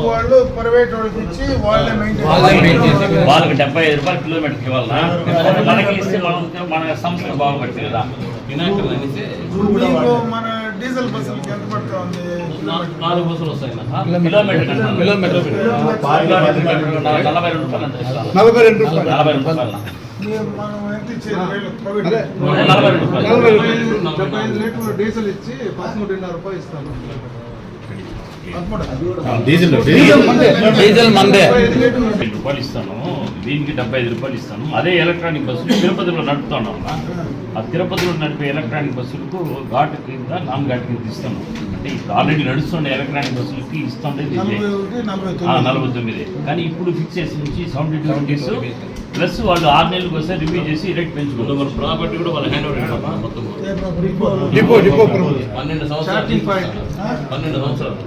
వాళ్ళు ప్రైవేట్ వాళ్ళకి ఇచ్చి వాళ్ళే వాళ్ళకి 75 రూపాయలు కిలోమీటర్కి ఇవ్వాలన్నా మనకి ఇస్తే మన సంస్థ బాగుపడుతుంది కదా. మన డీజిల్ బస్సులకి ఎంత పడుతూ ఉంది? 4 బస్సులు వస్తాయి కిలోమీటర్ 42 రూపాయలు మనం ఎంత ఇచ్చేది? 45 లీటర్లు డీజిల్ ఇచ్చి 13.5 రూపాయలు ఇస్తాను. డీజిల్ మందే 5 రూపాయలు ఇస్తాను, దీనికి 75 రూపాయలు ఇస్తాను. అదే ఎలక్ట్రానిక్ బస్సులు తిరుపతిలో నడుపుతాను. ఆ తిరుపతిలో నడిపే ఎలక్ట్రానిక్ బస్సులకు ఘాటు కింద నాన్ ఘాటు కింద ఇస్తాను. అంటే ఇప్పుడు ఆల్రెడీ నడుస్తుండే ఎలక్ట్రానిక్ బస్సులకి ఇస్తుండేది 49. కానీ ఇప్పుడు ఫిక్స్ చేసి నుంచి 72 రూపీస్ ప్లస్ వాళ్ళు 6 నెలలకు వస్తే రివ్యూ చేసి రేట్ పెంచుకుంటారు. వాళ్ళ ప్రాపర్టీ కూడా వాళ్ళ హ్యాండ్ ఓవర్ చేయడం మొత్తం 12 సంవత్సరాలు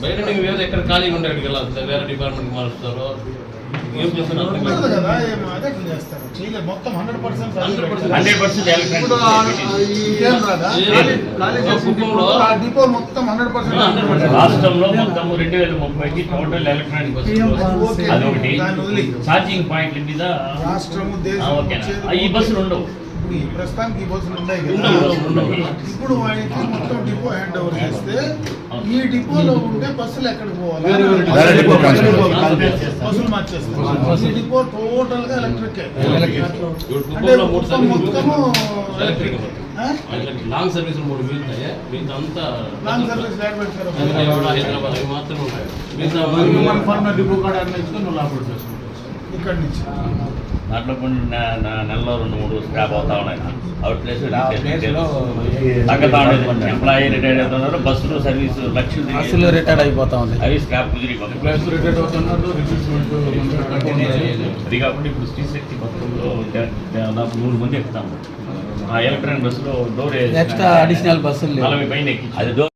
బయట ఎక్కడ ఖాళీగా ఉండే వేరే డిపార్ట్మెంట్ మారుస్తారు. ఏం చేస్తున్నారు? రాష్ట్రంలో మొత్తం 2030కి టోటల్ ఎలక్ట్రానిక్ బస్సు అదొకటి. ఛార్జింగ్ పాయింట్ల మీద ఈ బస్సులు ఉండవు. ప్రస్తుతానికి ఈ బస్సులు ఉన్నాయి కదా, ఇప్పుడు వాడికి మొత్తం డిపో హ్యాండ్ ఓవర్ చేస్తే ఈ డిపోలో ఉండే బస్సులు ఎక్కడికి పోవాలి? బస్సులు మార్చేస్తారు. ఈ డిపో టోటల్ గా ఎలక్ట్రిక్. లాంగ్ సర్వీస్ 3 మిగులుతాయి. మిగతా అంతా లాంగ్ సర్వీస్ హైదరాబాద్ మాత్రం ఉంటాయి. డిపో కాడ ఇక్కడ నుంచి దాంట్లో కొన్ని నెలలో 2-3 స్క్రాప్ అవుతా ఉన్నాయి. అవుట్ ప్లేస్ తగ్గతా ఉండేది. ఎంప్లాయీ రిటైర్డ్ అవుతున్నారు, బస్సులు సర్వీస్ లక్షలు రిటైర్డ్ అయిపోతా ఉంది. అవి స్క్రాప్ కుదిరిపోతాయి. అది కాబట్టి ఇప్పుడు శ్రీశక్తి బస్సులో దాదాపు 100 మంది ఎక్కుతాము. ఆ ఎలక్ట్రానిక్ బస్సులో డోర్ ఎక్స్ట్రా అడిషనల్ బస్సులు 40 పైన ఎక్కి అది డోర్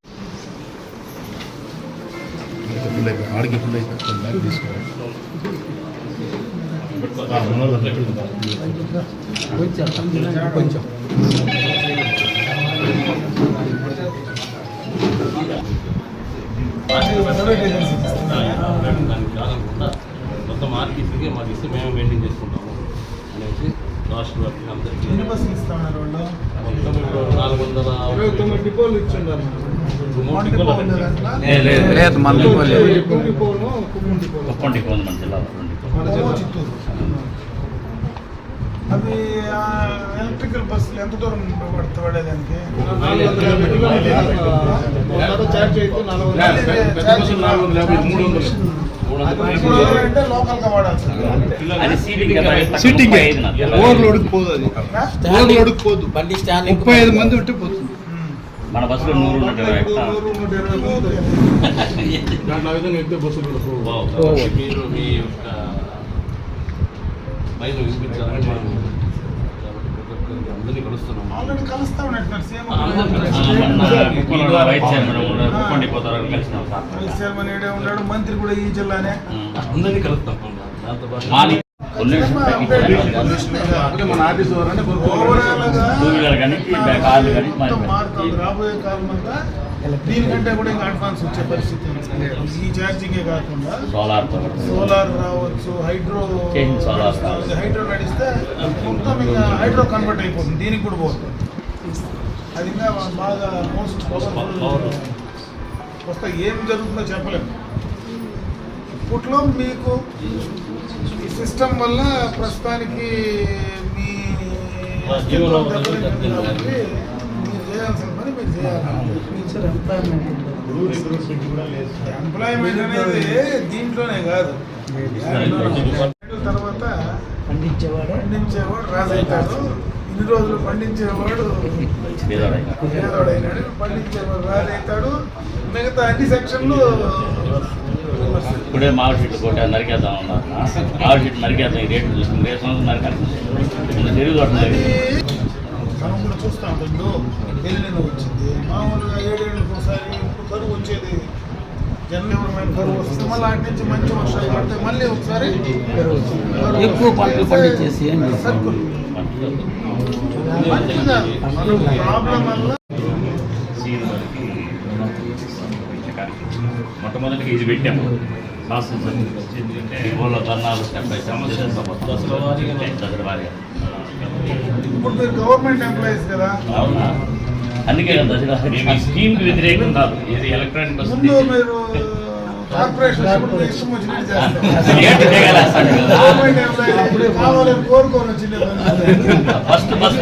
కొంచెం మొత్తం ఆర్టీసీకి మాకు ఇస్తే మేము మెయింటైన్ చేసుకుంటాము అనేసి రాష్ట్ర వ్యాప్తంగా అందరికీ బస్సులు ఇస్తామన్నారు. మొత్తం ఇప్పుడు 429 డిపోలు ఇచ్చిండారు. అవి ఎలక్ట్రికల్ బస్సులు ఎంత దూరం పడేదానికి? అంటే లోకల్ గా వాడాల్సి పోదు. బండి స్టాండ్ 35 మంది ఉంటే పోతుంది. మన బస్సులో 100 మీరు మీ యొక్క బయట వినిపించాలని అందరినీ కలుస్తున్నాం. మంత్రి కూడా ఈ జిల్లానే అందరినీ కలుస్తాం. రాబోయే కాలం అంతా దీనికంటే కూడా ఇంకా అడ్వాన్స్ వచ్చే పరిస్థితి. ఈ ఛార్జింగే కాకుండా సోలార్ రావచ్చు, హైడ్రో నడిస్తే మొత్తం ఇంకా హైడ్రో కన్వర్ట్ అయిపోతుంది. దీనికి కూడా పోతుంది. అది ఇంకా బాగా మోస్ట్ పవర్ఫుల్ వస్తే ఏం జరుగుతుందో చెప్పలేము. ఇప్పట్లో మీకు ఈ సిస్టమ్ వల్ల ప్రస్తుతానికి మీ మీరు చేయాల్సిన పని మీరు చేయాలి. ఎంప్లాయ్మెంట్ అనేది దీంట్లోనే కాదు. తర్వాత పండించేవాడు రాజవుతాడు. ఇన్ని రోజులు పండించేవాడు పేదోడైనాడు. పండించేవాడు రాజవుతాడు. మిగతా అన్ని సెక్షన్లు ఇప్పుడే మామిడి చెట్లు కొట్టి నరికేద్దాం ఉన్నారు మామిడి చెట్లు నరికేద్దాం ఈ రేట్లు చూసుకుని రేపు సంవత్సరం నరికేద్దాం తిరిగి కొట్టలేదు మనం కూడా చూస్తూ ఉంటుంది ఎల్లిన వచ్చింది మామూలుగా 7 ఏళ్ళకి ఒకసారి ఇప్పుడు కరువు వచ్చేది జనవరమైన కరువు వస్తుంది మళ్ళీ అటు నుంచి మంచి వర్షాలు పడితే మళ్ళీ ఒకసారి ఎక్కువ పంటలు పండించేసి ఏం చేస్తాం? సర్కుల్ మంచిగా ప్రాబ్లం వల్ల మొట్టమొదటిగా ఇది పెట్టాము ఎందుకంటే ఊళ్ళో ధర్నాలు స్టెప్ బై ఇప్పుడు మీరు గవర్నమెంట్ ఎంప్లాయీస్ కదా అవునా అందుకే కదా దశ మేము ఈ స్కీమ్కి వ్యతిరేకం కాదు ఇది ఎలక్ట్రానిక్ బస్ ముందు మీరు కార్పొరేషన్ ఇప్పుడు మీ ఇష్టం వచ్చినట్టు చేస్తారు ఏంటి చేయగలేస్తాను గవర్నమెంట్ ఎంప్లాయీస్ కావాలని కోరుకోని వచ్చింది ఫస్ట్ బస్